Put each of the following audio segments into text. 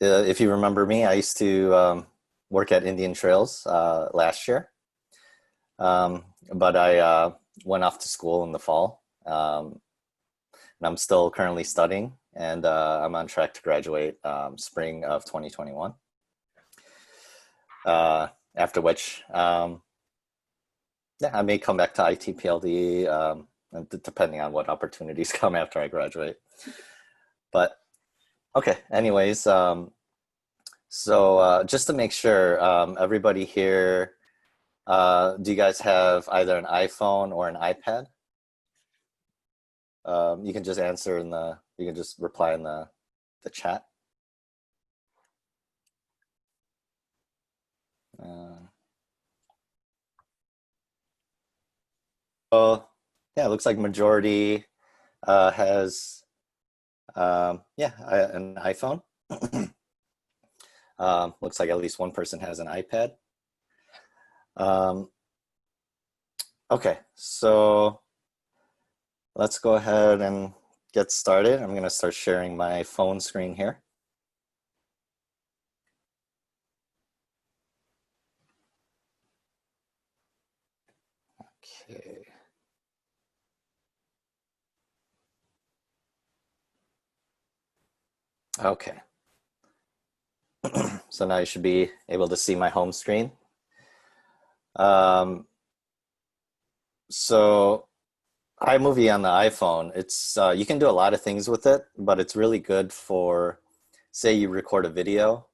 if you remember me, I used to work at Indian Trails last year, but I went off to school in the fall, and I'm still currently studying, and I'm on track to graduate spring of 2021. After which, yeah, I may come back to ITPLD, depending on what opportunities come after I graduate. But okay, anyways, so just to make sure, everybody here, do you guys have either an iPhone or an iPad? You can just answer you can just reply in the chat. So yeah, it looks like majority has yeah, an iPhone. Looks like at least one person has an iPad. Okay, so let's go ahead and get started. I'm going to start sharing my phone screen here. Okay. Okay. So now you should be able to see my home screen. So iMovie on the iPhone, it's you can do a lot of things with it, but it's really good for, say you record a video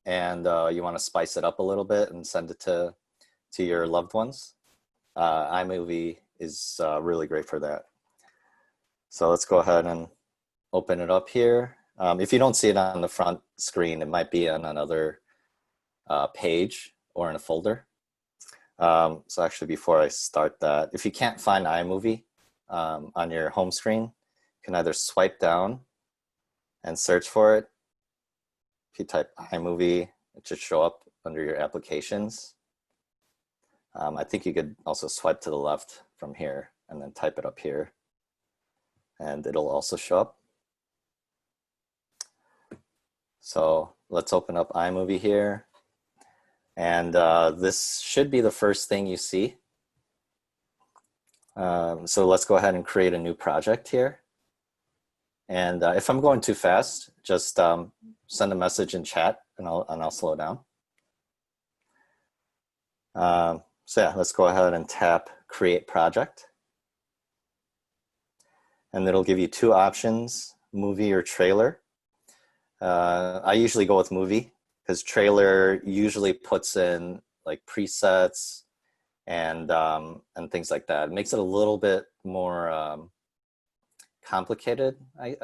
and you want to spice it up a little bit and send it to your loved ones. iMovie is really great for that. So let's go ahead and open it up here. If you don't see it on the front screen, it might be on another page or in a folder. So actually, before I start that, if you can't find iMovie on your home screen, you can either swipe down and search for it. If you type iMovie, it should show up under your applications. I think you could also swipe to the left from here and then type it up here, and it'll also show up. So let's open up iMovie here. And this should be the first thing you see. So let's go ahead and create a new project here. And if I'm going too fast, just send a message in chat and I'll slow down. So yeah, let's go ahead and tap Create Project. And it'll give you two options, movie or trailer. I usually go with movie, because trailer usually puts in like presets and things like that. It makes it a little bit more complicated, I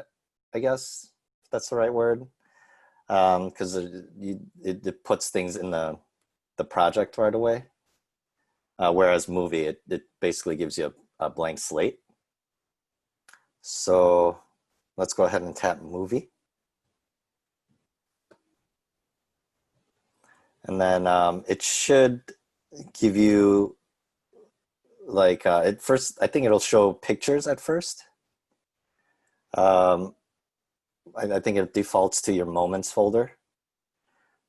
guess, if that's the right word, because it puts things in the project right away. Whereas movie, it basically gives you a blank slate. So let's go ahead and tap movie. And then it should give you like at first, I think it'll show pictures at first. I think it defaults to your moments folder,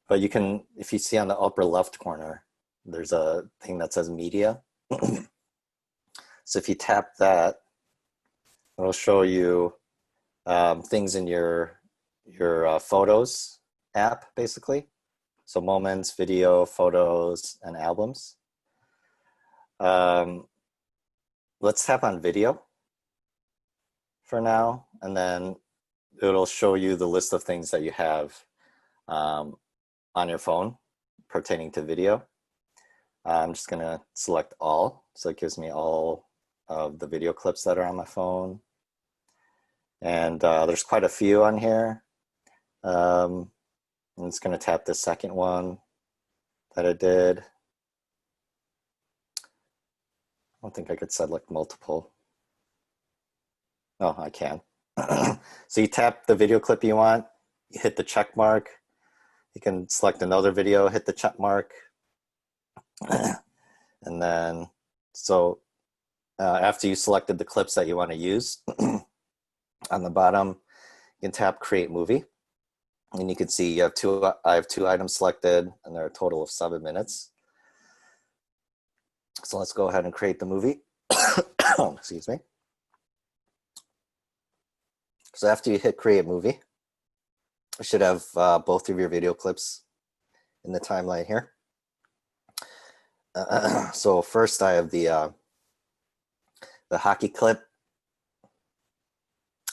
but you can, if you see on the upper left corner, there's a thing that says media. So if you tap that, it'll show you things in your photos app, basically. So moments, video, photos, and albums. Let's tap on video for now, and then it'll show you the list of things that you have on your phone pertaining to video. I'm just gonna select all, so it gives me all of the video clips that are on my phone. And there's quite a few on here. I'm just going to tap the second one that I did. I don't think I could select multiple. No, I can. So you tap the video clip you want, you hit the check mark. You can select another video, hit the check mark. And then, so after you selected the clips that you want to use, on the bottom, you can tap Create Movie. And you can see you have I have two items selected, and they're a total of 7 minutes. So let's go ahead and create the movie. Excuse me. So after you hit create movie, you should have both of your video clips in the timeline here. So first I have the hockey clip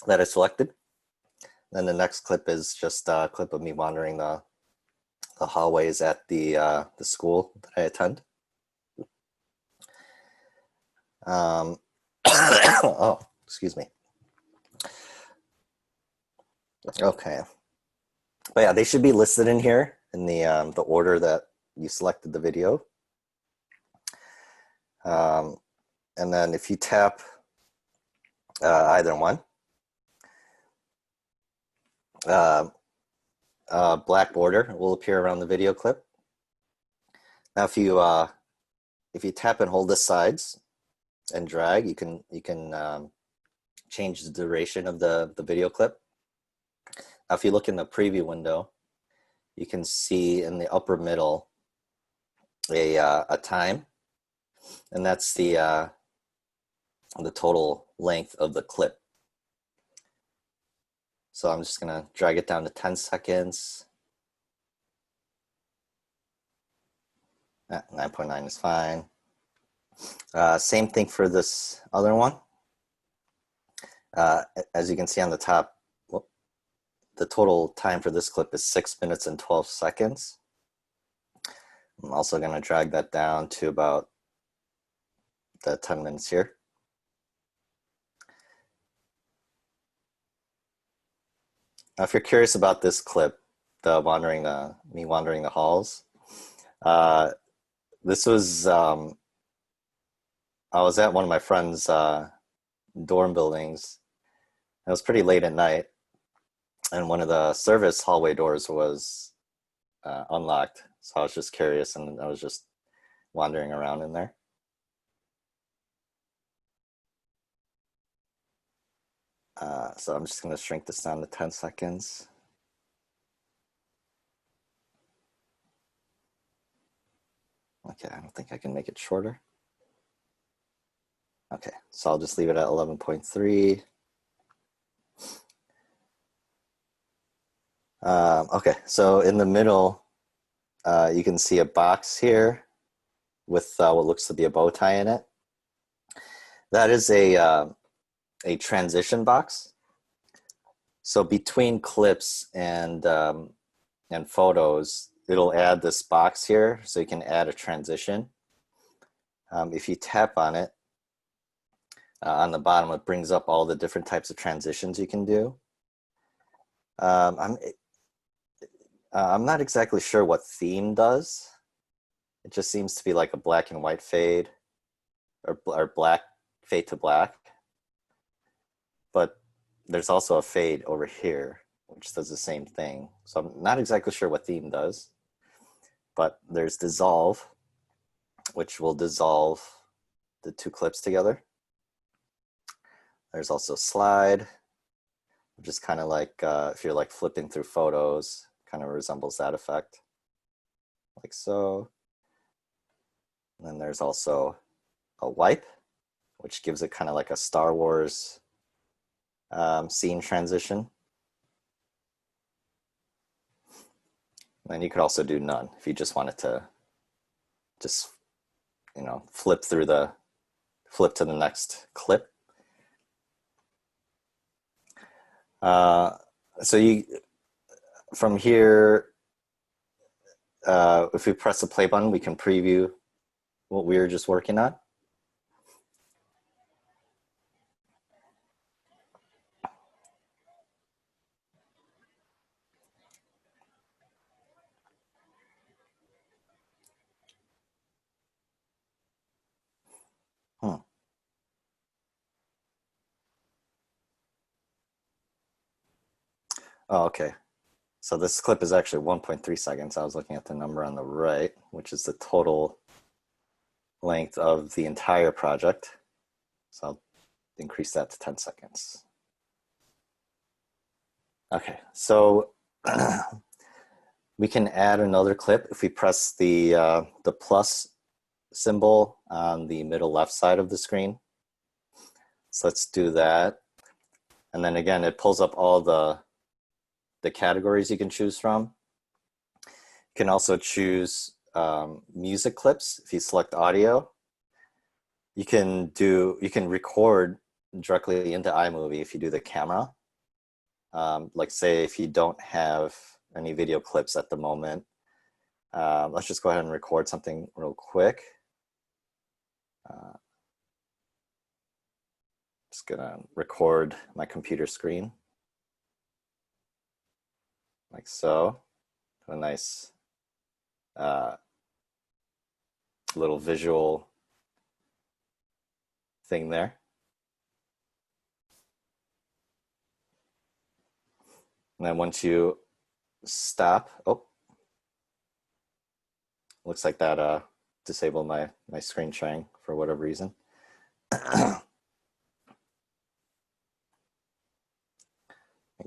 that I selected. Then the next clip is just a clip of me wandering the hallways at the school that I attend. Oh, excuse me. Okay. But yeah, they should be listed in here in the order that you selected the video. And then if you tap either one, black border will appear around the video clip. Now, if you tap and hold the sides and drag, you can change the duration of the video clip. Now, if you look in the preview window, you can see in the upper middle a time, and that's the total length of the clip. So I'm just gonna drag it down to 10 seconds. 9.9 is fine. Same thing for this other one. As you can see on the top, the total time for this clip is 6 minutes and 12 seconds. I'm also going to drag that down to about the 10 minutes here. Now, if you're curious about this clip, me wandering the halls, this was, I was at one of my friend's dorm buildings. It was pretty late at night, and one of the service hallway doors was unlocked. So I was just curious, and I was just wandering around in there. So I'm just going to shrink this down to 10 seconds. Okay, I don't think I can make it shorter. Okay, so I'll just leave it at 11.3. Okay, so in the middle, you can see a box here with what looks to be a bow tie in it. That is a transition box. So between clips and photos, it'll add this box here, so you can add a transition. If you tap on it, on the bottom, it brings up all the different types of transitions you can do. I'm not exactly sure what theme does. It just seems to be like a black and white fade, or black fade to black. But there's also a fade over here, which does the same thing. So I'm not exactly sure what theme does. But there's dissolve, which will dissolve the two clips together. There's also slide, which is kind of like if you're like flipping through photos, kind of resembles that effect, like so. And then there's also a wipe, which gives it kind of like a Star Wars scene transition. And then you could also do none if you just wanted to just, flip to the next clip. So from here, if we press the play button, we can preview what we were just working on. Oh, okay. So this clip is actually 1.3 seconds. I was looking at the number on the right, which is the total length of the entire project. So I'll increase that to 10 seconds. Okay, so we can add another clip if we press the plus symbol on the middle left side of the screen. So let's do that. And then again, it pulls up all the categories you can choose from. You can also choose music clips. If you select audio, you can record directly into iMovie if you do the camera. Like say if you don't have any video clips at the moment, let's just go ahead and record something real quick. Just gonna record my computer screen like so. A nice little visual thing there. And then once you stop, oh, looks like that disabled my screen sharing for whatever reason.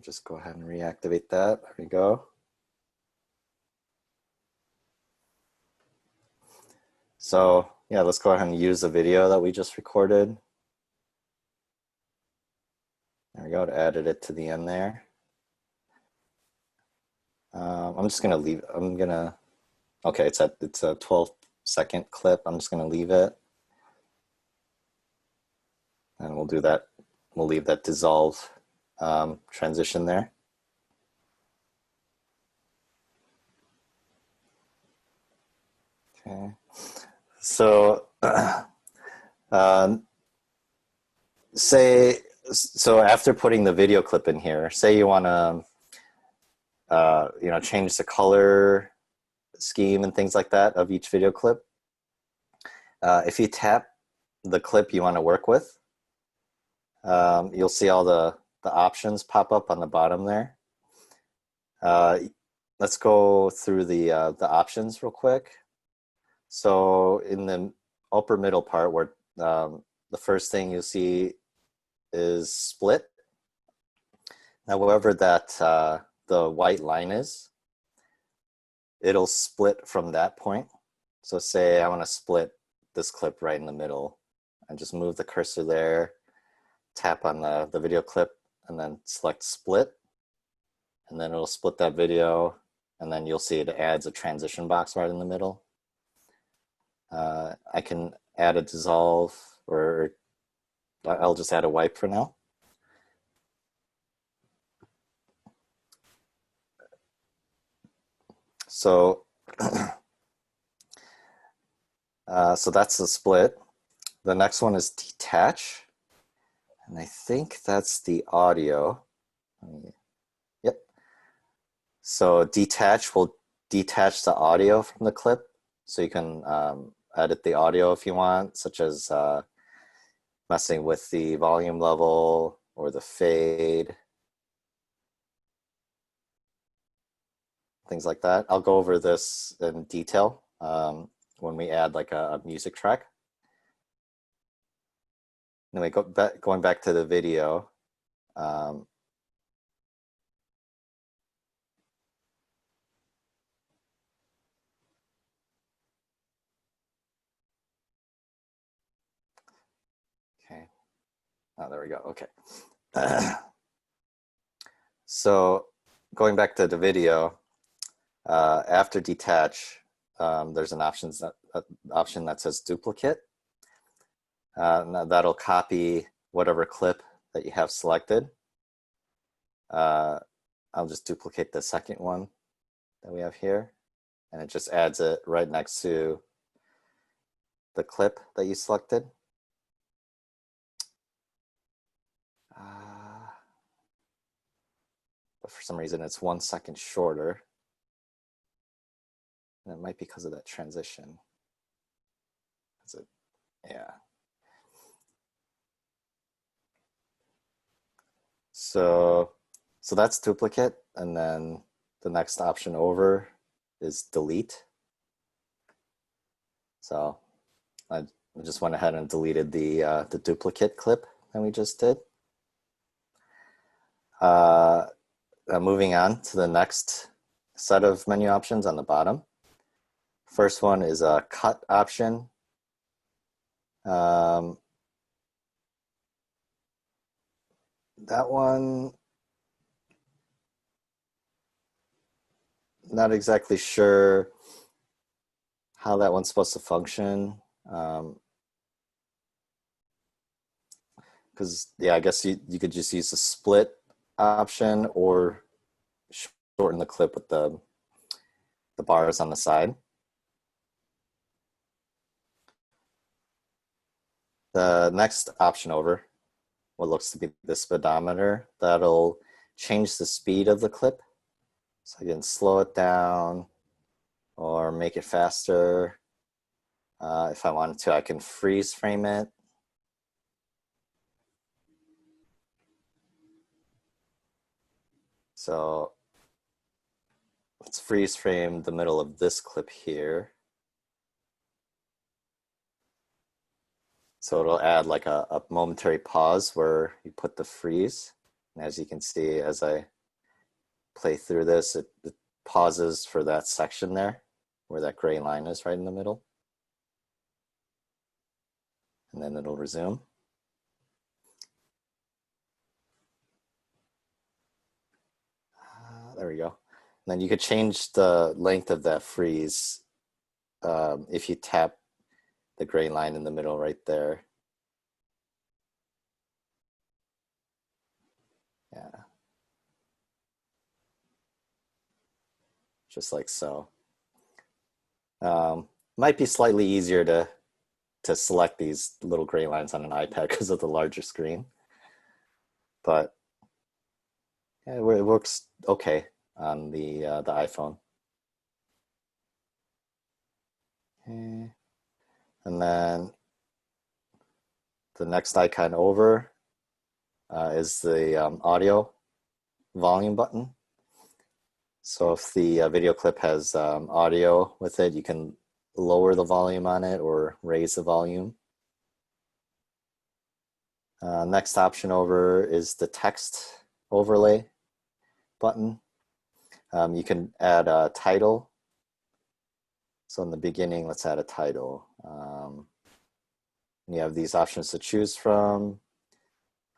Just go ahead and reactivate that. There we go. So yeah, let's go ahead and use the video that we just recorded. There we go, to added it to the end there. I'm just gonna leave, okay, it's a 12-second clip. I'm just gonna leave it. And we'll do that, we'll leave that dissolve transition there. Okay, so so after putting the video clip in here, say you want to change the color scheme and things like that of each video clip. If you tap the clip you want to work with, you'll see all the options pop up on the bottom there. Let's go through the options real quick. So in the upper middle part, where the first thing you'll see is split. Now, wherever that the white line is, it'll split from that point. So say I want to split this clip right in the middle, and just move the cursor there, tap on the video clip, and then select split, and then it'll split that video, and then you'll see it adds a transition box right in the middle. I can add a dissolve, or I'll just add a wipe for now. So, so that's the split. The next one is detach, and I think that's the audio. Yep. So detach will detach the audio from the clip, so you can edit the audio if you want, such as messing with the volume level or the fade, things like that. I'll go over this in detail when we add like a music track. Anyway, going back to the video. Okay. Oh, there we go. Okay. So going back to the video, after detach, there's an option that says duplicate. Now that'll copy whatever clip that you have selected. I'll just duplicate the second one that we have here, and it just adds it right next to the clip that you selected. But for some reason it's 1 second shorter. And it might be because of that transition. Is it? Yeah. So that's duplicate, and then the next option over is delete. So I just went ahead and deleted the duplicate clip that we just did. moving on to the next set of menu options on the bottom. First one is a cut option. That one, not exactly sure how that one's supposed to function. Because yeah, I guess you could just use the split option or shorten the clip with the bars on the side. The next option over, what looks to be the speedometer, that'll change the speed of the clip. So I can slow it down or make it faster. If I wanted to, I can freeze frame it. So let's freeze frame the middle of this clip here. So it'll add like a momentary pause where you put the freeze. And as you can see, as I play through this, it pauses for that section there where that gray line is right in the middle. And then it'll resume. There we go. And then you could change the length of that freeze if you tap the gray line in the middle right there. Yeah. Just like so. Might be slightly easier to select these little gray lines on an iPad because of the larger screen. But yeah, it works okay on the iPhone. Okay. And then the next icon over is the audio volume button. So if the video clip has audio with it, you can lower the volume on it or raise the volume. Next option over is the text overlay button. You can add a title. So in the beginning, let's add a title. You have these options to choose from.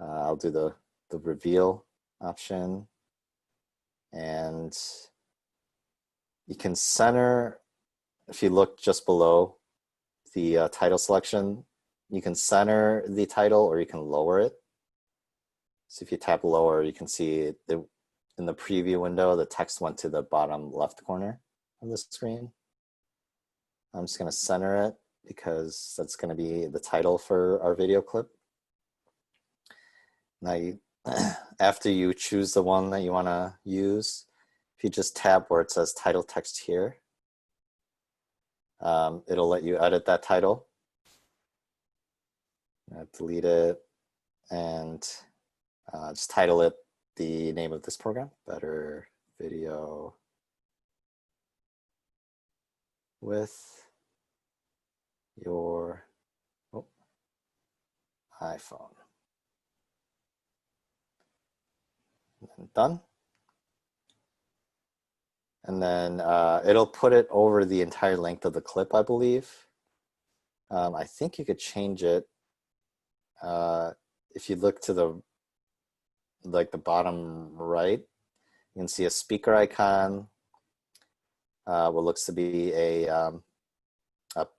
I'll do the reveal option. And you can center, if you look just below the title selection, you can center the title or you can lower it. So if you tap lower, you can see in the preview window, the text went to the bottom left corner of the screen. I'm just going to center it because that's going to be the title for our video clip. Now, after you choose the one that you want to use, if you just tap where it says title text here, it'll let you edit that title. Delete it and just title it the name of this program, Better Video with your iPhone. And done. And then it'll put it over the entire length of the clip, I believe. I think you could change it if you look to the bottom right. You can see a speaker icon, what looks to be a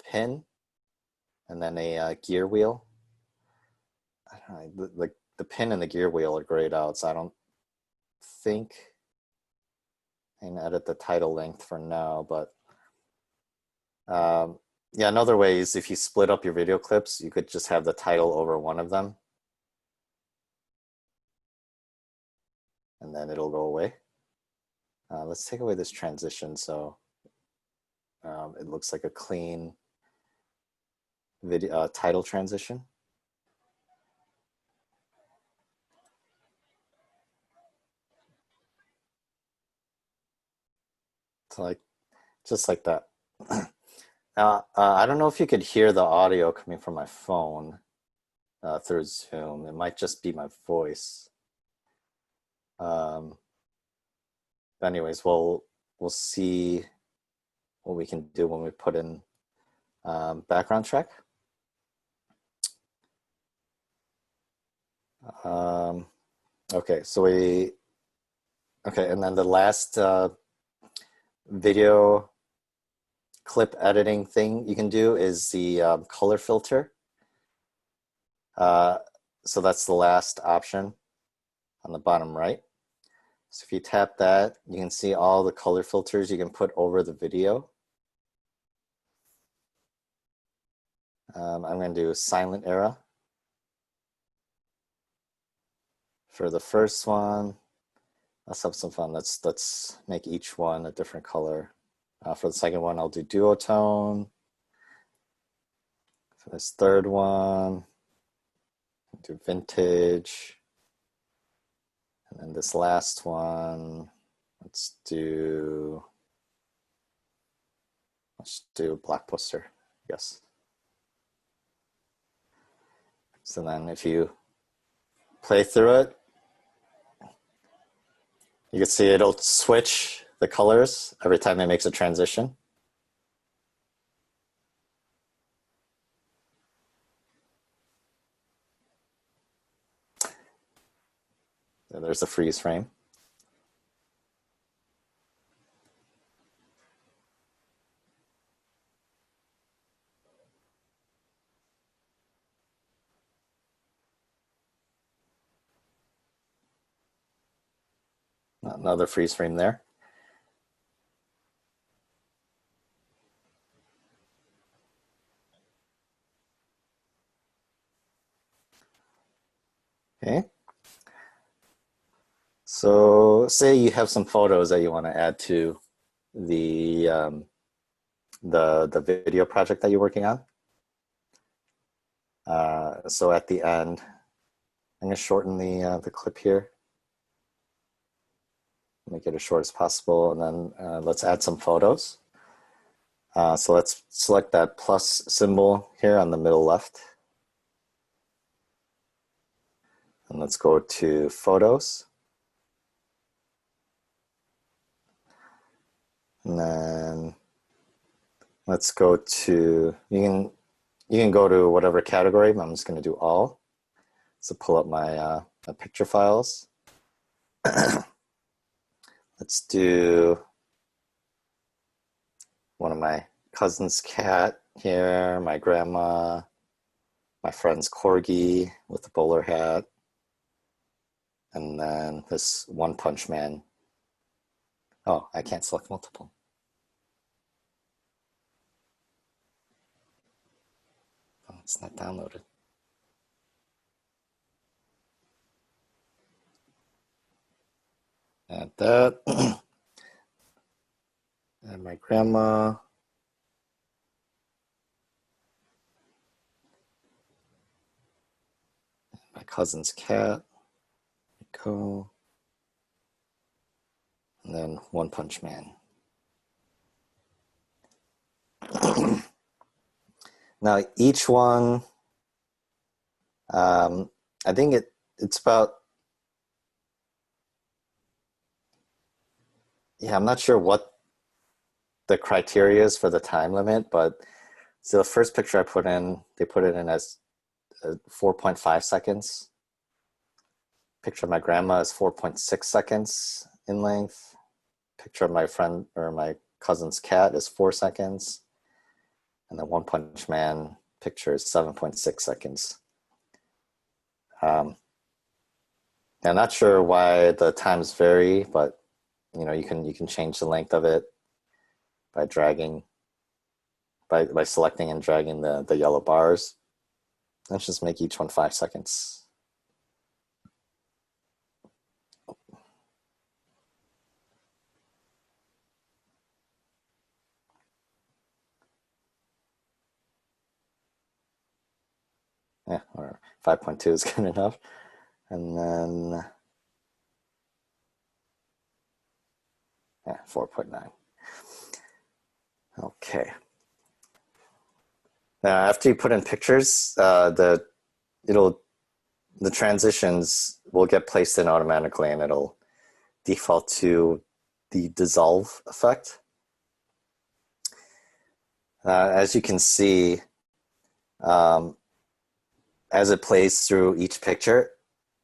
pin, and then a gear wheel. I don't know, like the pin and the gear wheel are grayed out, so I don't think I can edit the title length for now. But yeah, another way is if you split up your video clips, you could just have the title over one of them, and then it'll go away. Let's take away this transition so it looks like a clean video title transition. So like, just like that. Now, I don't know if you could hear the audio coming from my phone through Zoom. It might just be my voice. anyways, we'll see what we can do when we put in background track. Okay, and then the last video clip editing thing you can do is the color filter. So that's the last option on the bottom right. So if you tap that, you can see all the color filters you can put over the video. I'm going to do silent era. For the first one, let's have some fun. Let's make each one a different color. For the second one, I'll do duotone. For this third one, I'll do vintage. And then this last one, let's do blockbuster, yes. So then if you play through it, you can see it'll switch the colors every time it makes a transition. So there's the freeze frame. Another freeze frame there. Okay. So say you have some photos that you want to add to the video project that you're working on. So at the end, I'm going to shorten the clip here. Make it as short as possible, and then let's add some photos. So let's select that plus symbol here on the middle left. And let's go to photos. And then let's go to, you can go to whatever category, but I'm just going to do all. So pull up my picture files. Let's do one of my cousin's cat here, my grandma, my friend's corgi with a bowler hat, and then this One Punch Man. Oh, I can't select multiple. Oh, it's not downloaded. Add that. And my grandma. My cousin's cat. Go. And then One Punch Man. Now each one, I think it's about, yeah, I'm not sure what the criteria is for the time limit, but so the first picture I put in, they put it in as 4.5 seconds. Picture of my grandma is 4.6 seconds in length. Picture of my friend or my cousin's cat is 4 seconds. And the One Punch Man picture is 7.6 seconds. I'm not sure why the times vary, but you know, you can change the length of it by dragging, by selecting and dragging the yellow bars. Let's just make each one 5 seconds. Yeah, or 5.2 is good enough. And then, yeah, 4.9. Okay. Now, after you put in pictures, the transitions will get placed in automatically, and it'll default to the dissolve effect. As you can see, um, as it plays through each picture,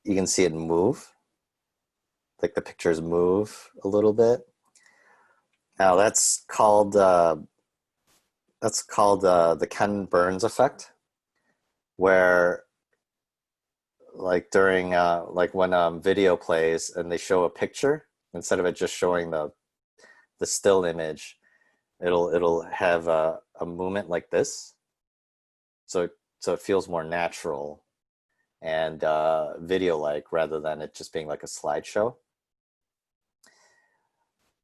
you can see it move, like the pictures move a little bit. Now that's called the Ken Burns effect, where like during like when video plays and they show a picture, instead of it just showing the still image, it'll have a movement like this, so it feels more natural and video like, rather than it just being like a slideshow.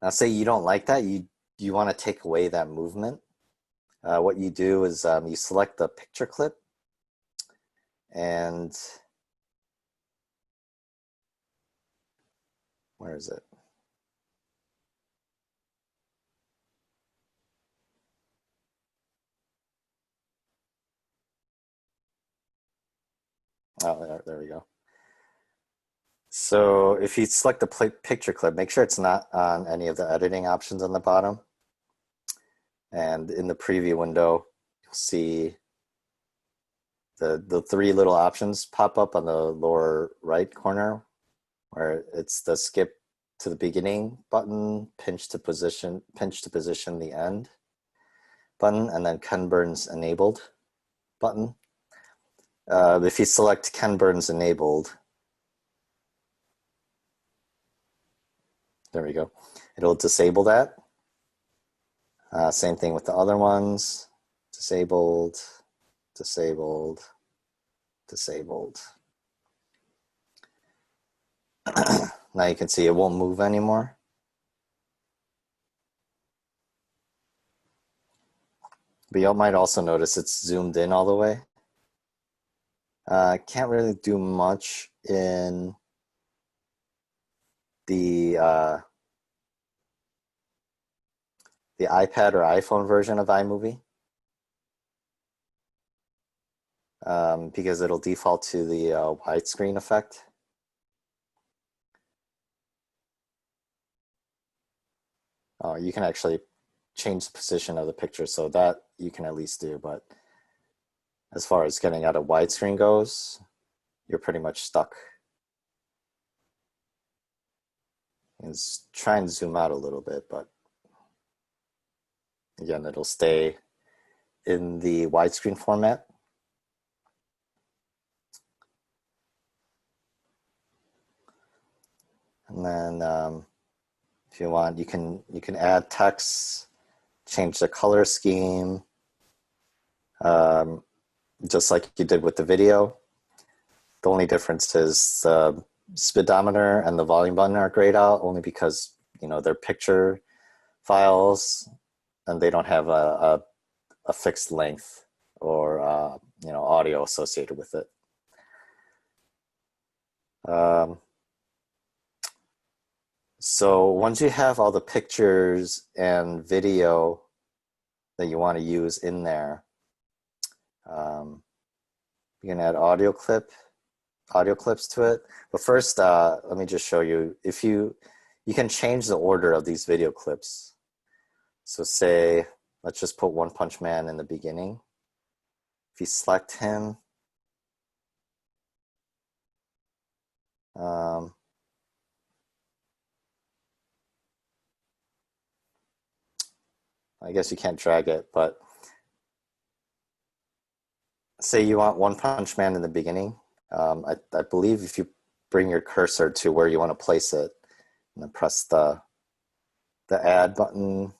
Now say you don't like that, you want to take away that movement. What you do is you select the picture clip, and where is it? Oh, there we go. So if you select the picture clip, make sure it's not on any of the editing options on the bottom. And in the preview window, you'll see the three little options pop up on the lower right corner, where it's the skip to the beginning button, pinch to position the end button, and then Ken Burns enabled button. If you select Ken Burns enabled, there we go, it'll disable that. Same thing with the other ones, disabled, disabled, disabled. Now you can see it won't move anymore. But you might also notice it's zoomed in all the way. Can't really do much in the iPad or iPhone version of iMovie, because it'll default to the widescreen effect. You can actually change the position of the picture, so that you can at least do, but as far as getting out of widescreen goes, you're pretty much stuck. Let's try and zoom out a little bit, but again, it'll stay in the widescreen format. And then if you want, you can add text, change the color scheme, just like you did with the video. The only difference is the speedometer and the volume button are grayed out, only because they're picture files and they don't have a fixed length or audio associated with it. So once you have all the pictures and video that you want to use in there, you can add audio clips to it. But first, let me just show you. If you can change the order of these video clips. So say, let's just put One Punch Man in the beginning. If you select him, I guess you can't drag it, but say you want One Punch Man in the beginning. I believe if you bring your cursor to where you want to place it, and then press the add button,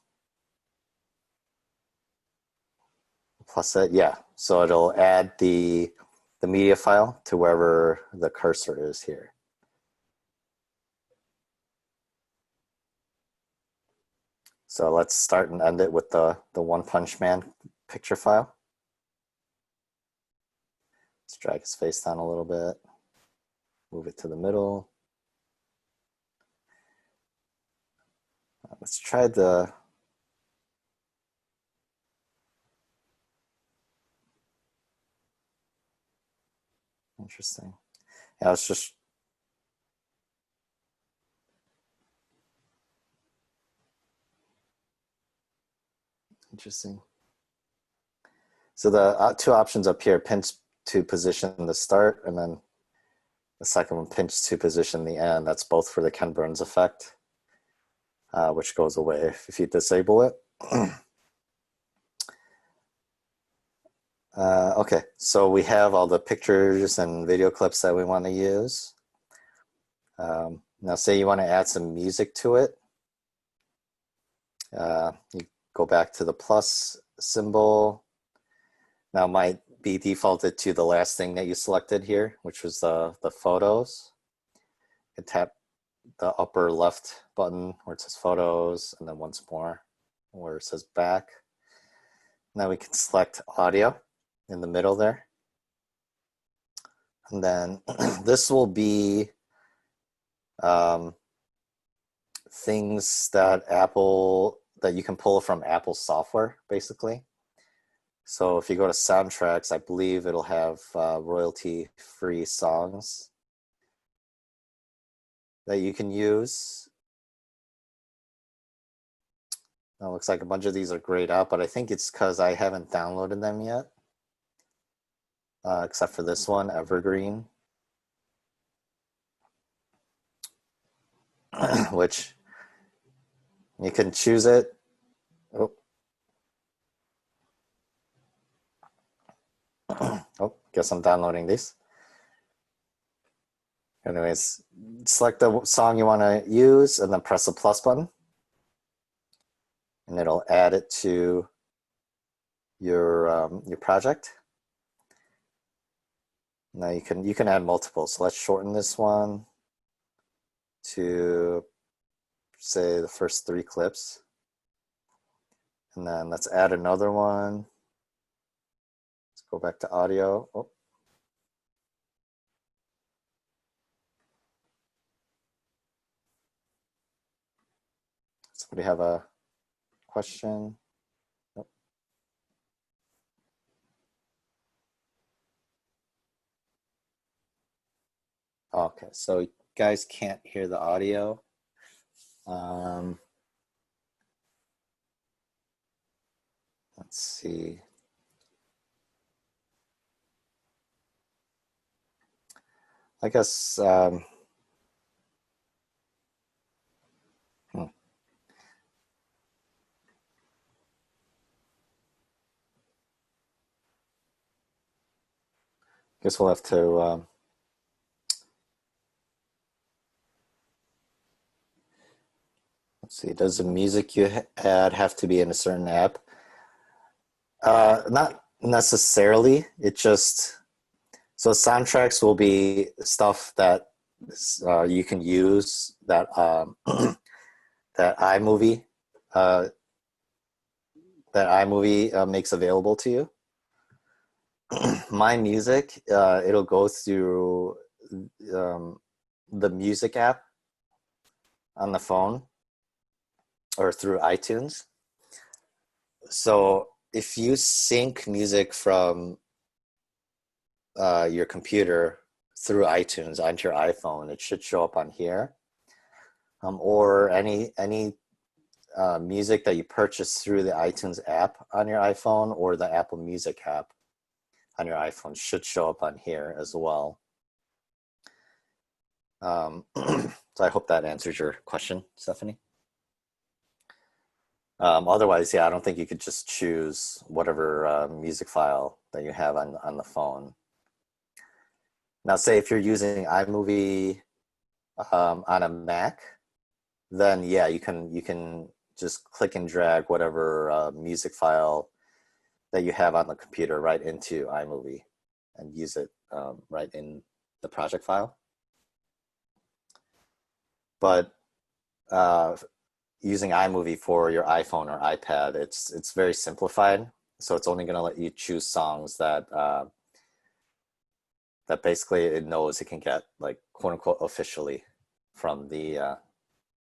plus it, yeah. So it'll add the media file to wherever the cursor is here. So let's start and end it with the One Punch Man picture file. Let's drag his face down a little bit, move it to the middle. Let's try the interesting. Yeah, it's just Interesting. So the two options up here, pinch to position the start, and then the second one, pinch to position the end. That's both for the Ken Burns effect, which goes away if you disable it. Okay, so we have all the pictures and video clips that we want to use. Now say you want to add some music to it. You go back to the plus symbol. Now it might be defaulted to the last thing that you selected here, which was the photos. You tap the upper left button where it says photos, and then once more where it says back. Now we can select audio in the middle there. And then this will be things that you can pull from Apple software, basically. So if you go to soundtracks, I believe it'll have royalty-free songs that you can use. Now it looks like a bunch of these are grayed out, but I think it's because I haven't downloaded them yet, except for this one, Evergreen, which you can choose it. Oh. Oh, guess I'm downloading these. Anyways, select the song you want to use and then press the plus button. And it'll add it to your project. Now you can add multiple. So let's shorten this one to say the first 3 clips. And then let's add another one. Let's go back to audio. Oh. Somebody have a question? Nope. Okay, so you guys can't hear the audio. Let's see. I guess guess we'll have to let's see. Does the music you add have to be in a certain app? Not necessarily. It just so soundtracks will be stuff that you can use that that iMovie makes available to you. My music, it'll go through the music app on the phone or through iTunes. So if you sync music from your computer through iTunes onto your iPhone, it should show up on here. Or any music that you purchase through the iTunes app on your iPhone or the Apple Music app on your iPhone should show up on here as well. So I hope that answers your question, Stephanie. Otherwise, yeah, I don't think you could just choose whatever music file that you have on the phone. Now, say if you're using iMovie on a Mac, then yeah, you can just click and drag whatever music file that you have on the computer right into iMovie and use it right in the project file. But using iMovie for your iPhone or iPad, it's very simplified. So it's only going to let you choose songs that that basically it knows it can get, like, quote unquote officially from the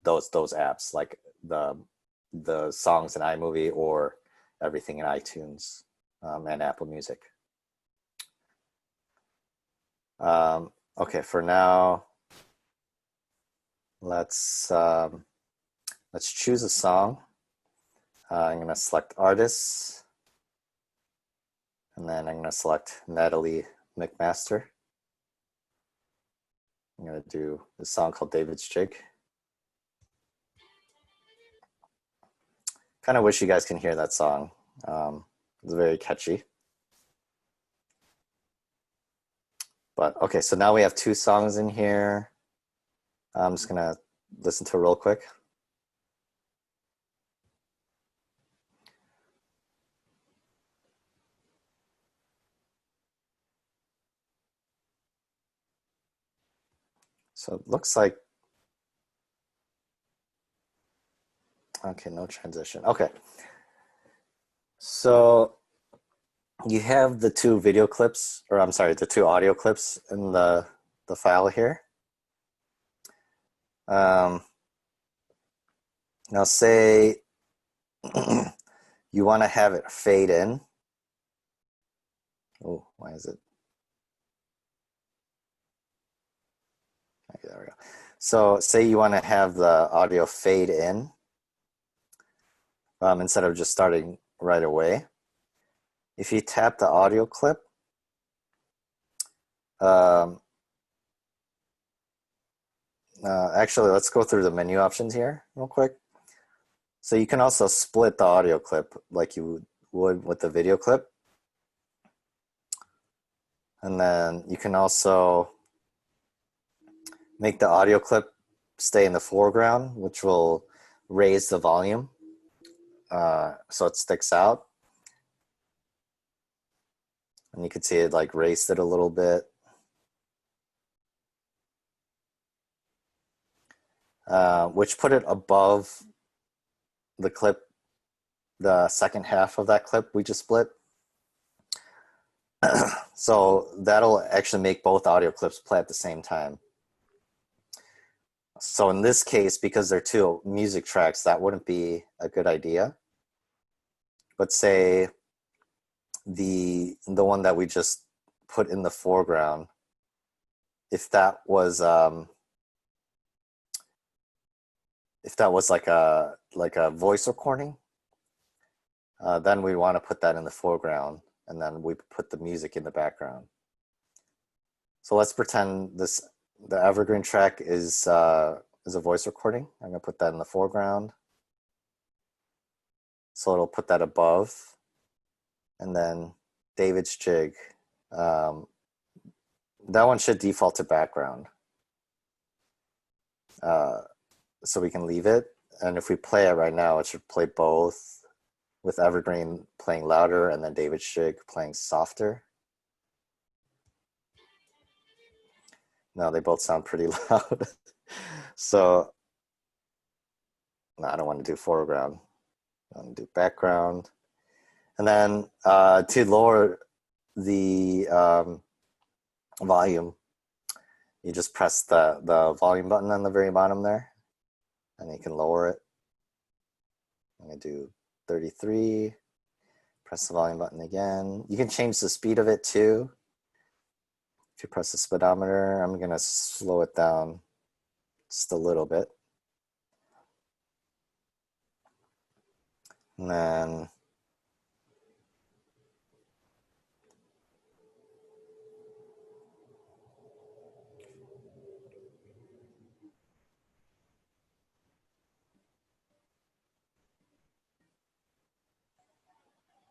those apps, like the songs in iMovie or everything in iTunes and Apple Music. Okay, for now, let's choose a song. I'm going to select artists, and then I'm going to select Natalie McMaster. I'm going to do a song called David's Jig. Kind of wish you guys can hear that song. It's very catchy. But okay, so now we have 2 songs in here. I'm just gonna listen to it real quick. So it looks like, okay, no transition. Okay. So you have the 2 video clips, or I'm sorry, the 2 audio clips in the file here. Now say you want to have it fade in. Oh, why is it? Okay, there we go. So say you want to have the audio fade in instead of just starting right away. If you tap the audio clip, actually, let's go through the menu options here real quick. So you can also split the audio clip like you would with the video clip. And then you can also make the audio clip stay in the foreground, which will raise the volume so it sticks out. And you can see it like raised it a little bit. Which put it above the clip, the second half of that clip we just split. So that'll actually make both audio clips play at the same time. So in this case, because they're 2 music tracks, that wouldn't be a good idea. But say the one that we just put in the foreground, if that was like a voice recording, then we want to put that in the foreground, and then we put the music in the background. So let's pretend the evergreen track is a voice recording. I'm gonna put that in the foreground. So it'll put that above, and then David's Jig. That one should default to background. So we can leave it. And if we play it right now, it should play both, with evergreen playing louder and then David's Jig playing softer. No, they both sound pretty loud. So no, I don't want to do foreground. I want to do background. And then to lower the volume, you just press the volume button on the very bottom there, and you can lower it. I'm going to do 33. Press the volume button again. You can change the speed of it too. If you press the speedometer, I'm going to slow it down just a little bit. And then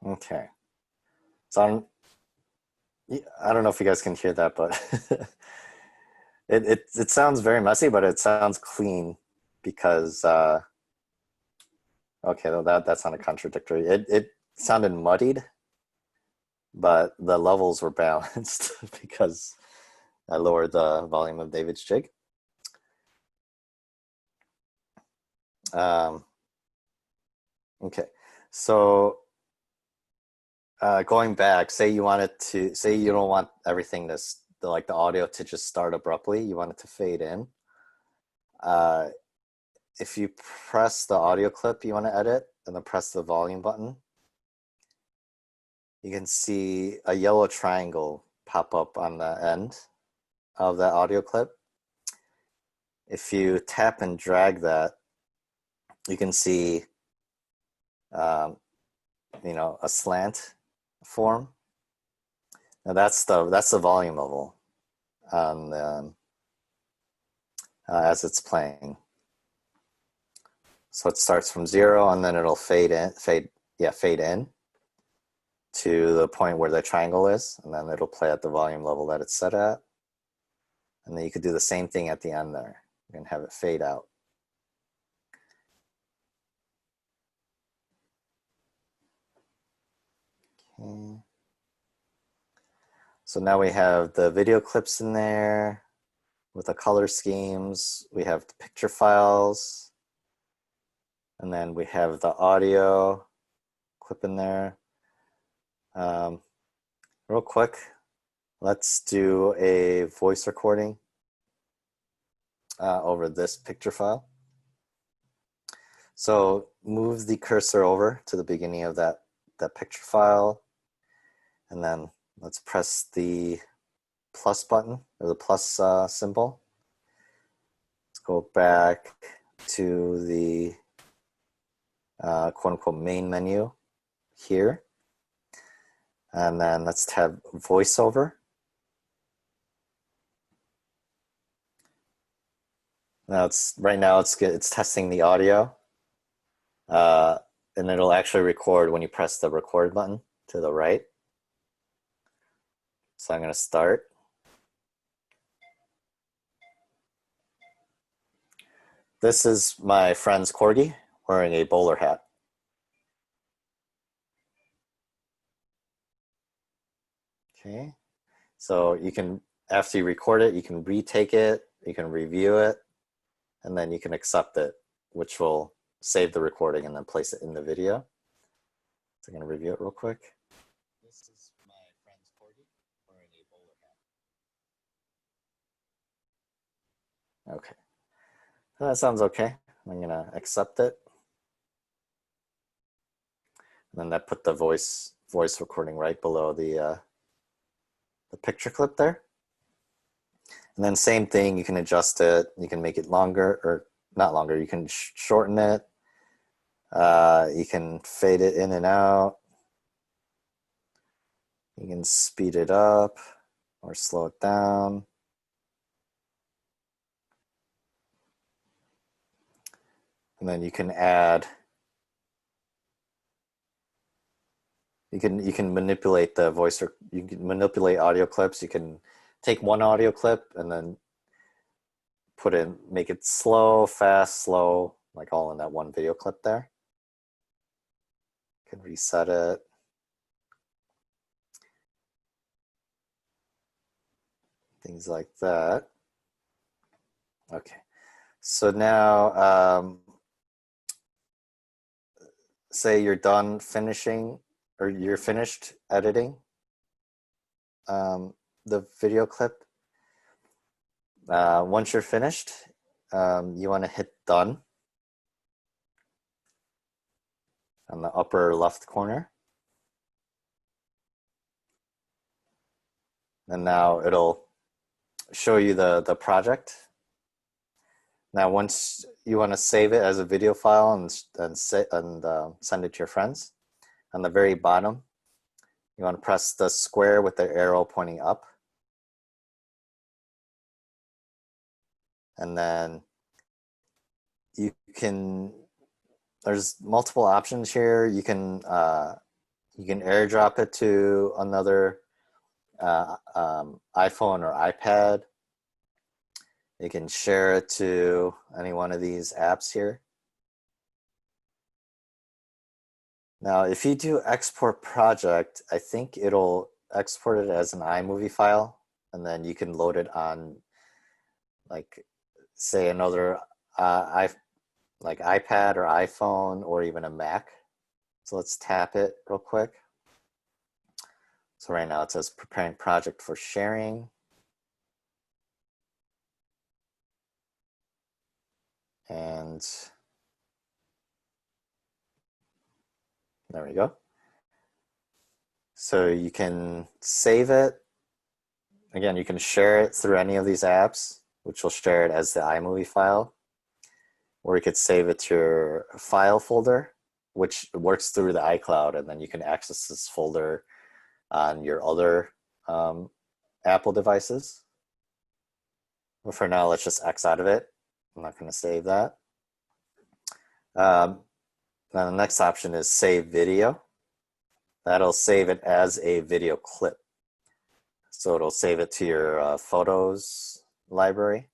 okay. So I don't know if you guys can hear that, but it sounds very messy, but it sounds clean because okay, that's not a contradictory. It sounded muddied, but the levels were balanced because I lowered the volume of David's Jig. Okay, so going back, say you don't want everything like the audio to just start abruptly. You want it to fade in. If you press the audio clip you want to edit and then press the volume button, you can see a yellow triangle pop up on the end of that audio clip. If you tap and drag that, you can see um, a slant form. Now that's the volume level on as it's playing. So it starts from 0 and then it'll fade in to the point where the triangle is, and then it'll play at the volume level that it's set at. And then you could do the same thing at the end there. You can have it fade out. Okay. So now we have the video clips in there with the color schemes. We have the picture files. And then we have the audio clip in there. Real quick, let's do a voice recording over this picture file. So move the cursor over to the beginning of that picture file, and then let's press the plus button, or the plus symbol. Let's go back to the quote unquote main menu here. And then let's tab Voiceover. Now right now it's testing the audio, and it'll actually record when you press the record button to the right. So I'm going to start. This is my friend's corgi wearing a bowler hat. Okay, so you can, after you record it, you can retake it, you can review it, and then you can accept it, which will save the recording and then place it in the video. So I'm going to review it real quick. This is my friend's corgi wearing a bowler hat. Okay, that sounds okay. I'm going to accept it. And then that put the voice recording right below the picture clip there. And then same thing, you can adjust it. You can make it longer, or not longer. You can shorten it. You can fade it in and out. You can speed it up or slow it down. And then you can add, you can manipulate the voice, or you can manipulate audio clips. You can take one audio clip and then make it slow, fast, slow, like all in that one video clip there. You can reset it. Things like that. Okay, so now say you're done finishing, or you're finished editing the video clip. Once you're finished, you want to hit done on the upper left corner. And now it'll show you the project. Now, once you want to save it as a video file and send it to your friends, on the very bottom, you want to press the square with the arrow pointing up. And then there's multiple options here. You can airdrop it to another iPhone or iPad. You can share it to any one of these apps here. Now, if you do export project, I think it'll export it as an iMovie file, and then you can load it on, like, say another like iPad or iPhone or even a Mac. So let's tap it real quick. So right now it says preparing project for sharing. And there we go. So you can save it. Again, you can share it through any of these apps, which will share it as the iMovie file. Or you could save it to your file folder which works through the iCloud, and then you can access this folder on your other Apple devices. But for now, let's just X out of it. I'm not going to save that. Now the next option is save video. That'll save it as a video clip. So it'll save it to your photos library.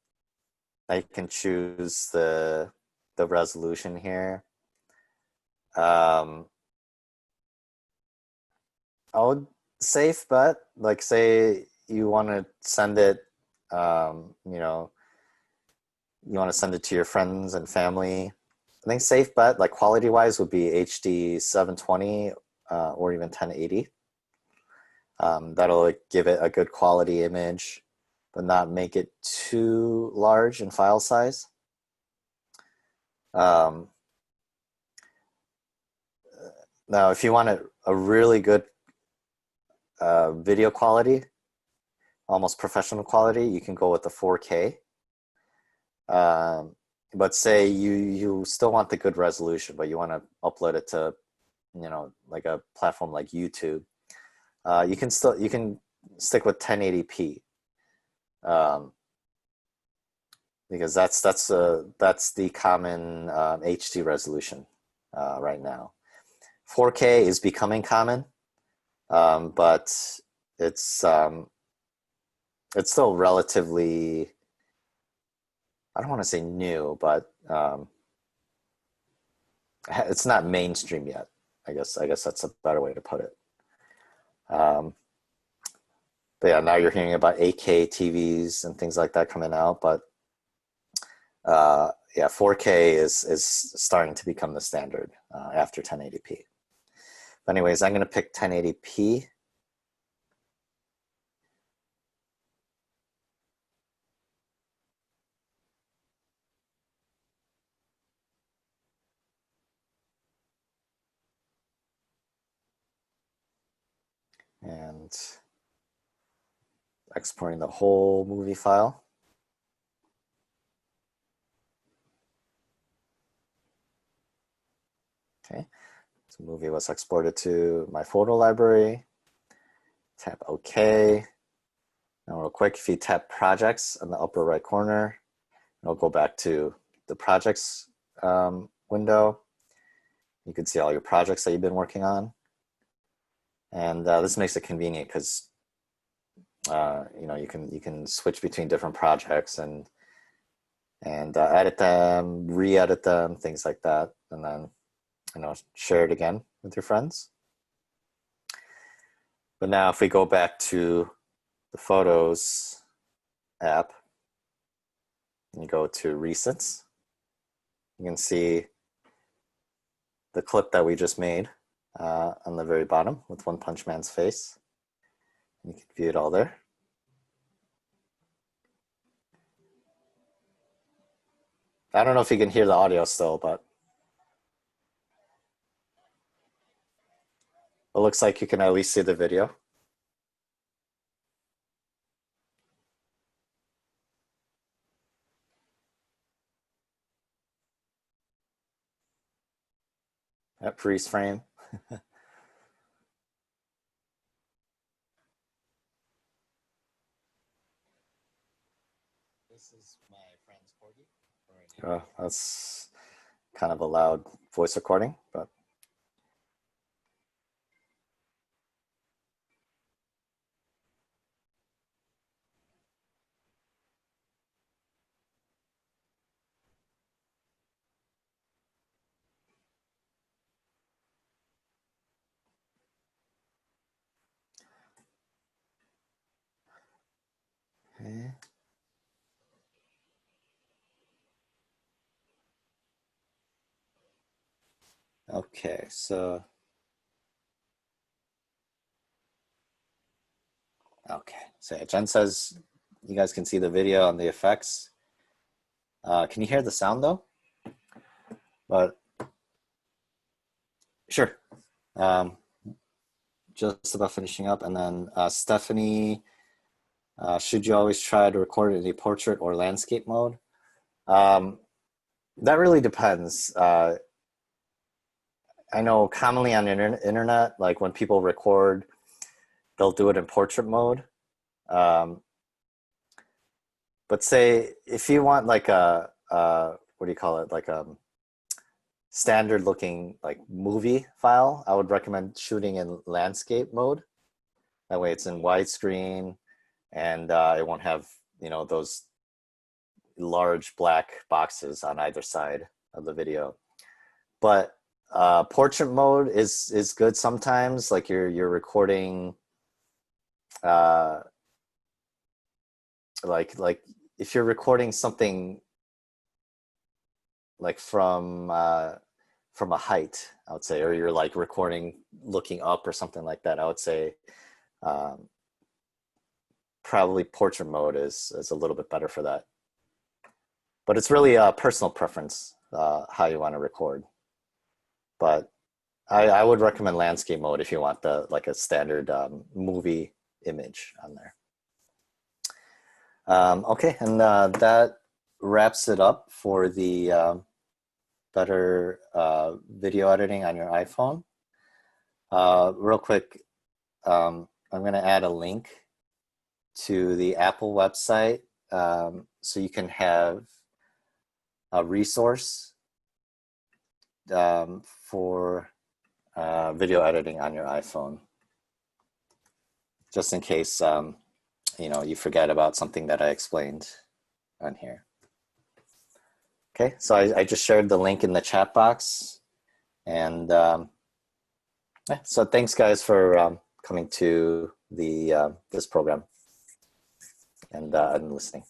Now you can choose the resolution here. I would safe bet, like say you want to send it, you know, you want to send it to your friends and family. I think safe bet, like quality wise, would be HD 720 or even 1080. That'll like, give it a good quality image, but not make it too large in file size. Now, if you want a really good video quality, almost professional quality, you can go with the 4K. But say you still want the good resolution, but you want to upload it to, you know, like a platform like YouTube. You can stick with 1080p, because that's the common HD resolution right now. 4K is becoming common, but it's still relatively, I don't want to say new, but it's not mainstream yet. I guess that's a better way to put it. But yeah, now you're hearing about 8K TVs and things like that coming out, but yeah, 4K is starting to become the standard after 1080p. But anyways, I'm going to pick 1080p. And exporting the whole movie file. Okay, so movie was exported to my photo library. Tap OK. Now real quick, if you tap projects in the upper right corner, it'll go back to the projects window. You can see all your projects that you've been working on. And this makes it convenient because you know, you can switch between different projects and edit them, re-edit them, things like that, and then, you know, share it again with your friends. But now if we go back to the Photos app and you go to Recents, you can see the clip that we just made on the very bottom with One Punch Man's face. You can view it all there. I don't know if you can hear the audio still, but it looks like you can at least see the video. At freeze frame. This is my friend's corgi. That's kind of a loud voice recording, but okay. Okay, so yeah, Jen says you guys can see the video and the effects. Can you hear the sound though? But sure. Just about finishing up, and then Stephanie, should you always try to record in a portrait or landscape mode? That really depends. I know commonly on the internet, like when people record, they'll do it in portrait mode. Um, but say if you want like what do you call it? Like a standard looking like movie file, I would recommend shooting in landscape mode. That way it's in widescreen and it won't have, those large black boxes on either side of the video. But portrait mode is good sometimes. Like you're recording, uh, like if you're recording something like from a height, I would say, or you're like recording looking up or something like that. I would say um, probably portrait mode is a little bit better for that. But it's really a personal preference how you want to record. But I would recommend landscape mode if you want like a standard movie image on there. Okay, and that wraps it up for the better video editing on your iPhone. Real quick, I'm going to add a link to the Apple website so you can have a resource for video editing on your iPhone, just in case you forget about something that I explained on here. Okay, so I just shared the link in the chat box, and yeah, so thanks guys for coming to the this program and listening.